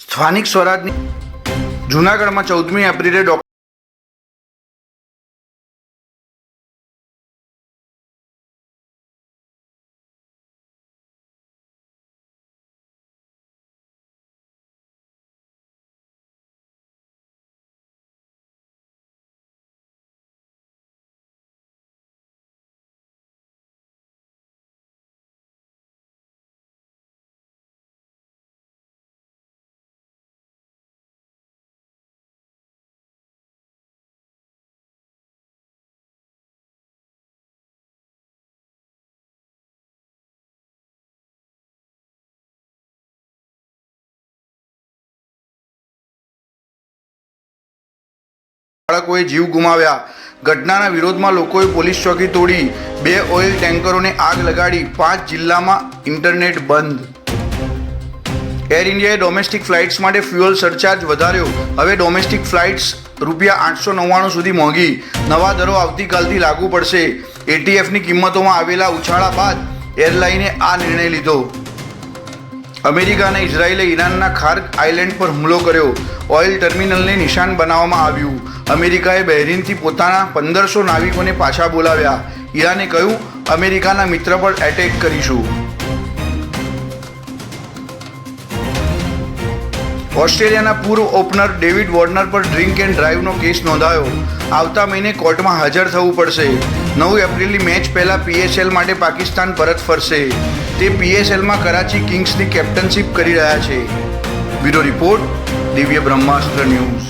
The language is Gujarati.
સ્થાનિક સ્વરાજની જૂનાગઢમાં 14મી એપ્રિલે બાળકોએ જીવ ગુમાવ્યા. ઘટનાના વિરોધમાં લોકોએ પોલીસ ચોકી તોડી 2 ઓઇલ ટેન્કરોને આગ લગાડી. 5 જિલ્લામાં ઇન્ટરનેટ બંધ. એર ઇન્ડિયાએ ડોમેસ્ટિક ફ્લાઇટ્સ માટે ફ્યુઅલ સરચાર્જ વધાર્યો. હવે ડોમેસ્ટિક ફ્લાઇટ્સ ₹899 સુધી મોંઘી. નવા દરો આવતીકાલથી લાગુ પડશે. એટીએફની કિંમતોમાં આવેલા ઉછાળા બાદ એરલાઇને આ નિર્ણય લીધો. અમેરિકા અને ઇઝરાયલે ઈરાનના ખાર્ગ આઇલેન્ડ પર હુમલો કર્યો. ઓઇલ ટર્મિનલને નિશાન બનાવવામાં આવ્યું. અમેરિકાએ બહેરીનથી પોતાના 1500 નાવિકોને પાછા બોલાવ્યા. ઈરાને કહ્યું, અમેરિકાના મિત્ર પર એટેક કરીશું. ઓસ્ટ્રેલિયાના પૂર્વ ઓપનર ડેવિડ વોર્નર પર ડ્રિંક એન્ડ ડ્રાઈવનો કેસ નોંધાયો. આવતા મહિને કોર્ટમાં હાજર થવું પડશે. 9 એપ્રિલની મેચ પહેલાં પીએસએલ માટે પાકિસ્તાન પરત ફરશે. તે પીએસએલમાં કરાચી કિંગ્સની કેપ્ટનશીપ કરી રહ્યા છે. બ્યુરો રિપોર્ટ, દિવ્ય બ્રહ્માસ્ત્ર ન્યૂઝ.